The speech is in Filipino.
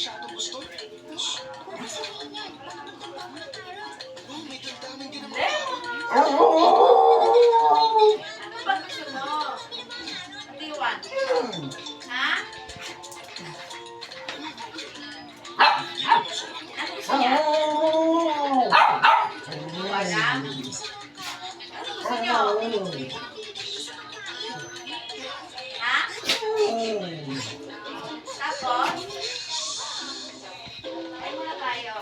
masyadong gusto. Huwag sabihin yan. Wala naman trabaho na Carol. Oh, may damdamin din naman. Ano ba gusto mo? What do you want? Ha? Ano gusto niya? Wala. Ano gusto niyo? Ha? Tapos? Ay muna tayo.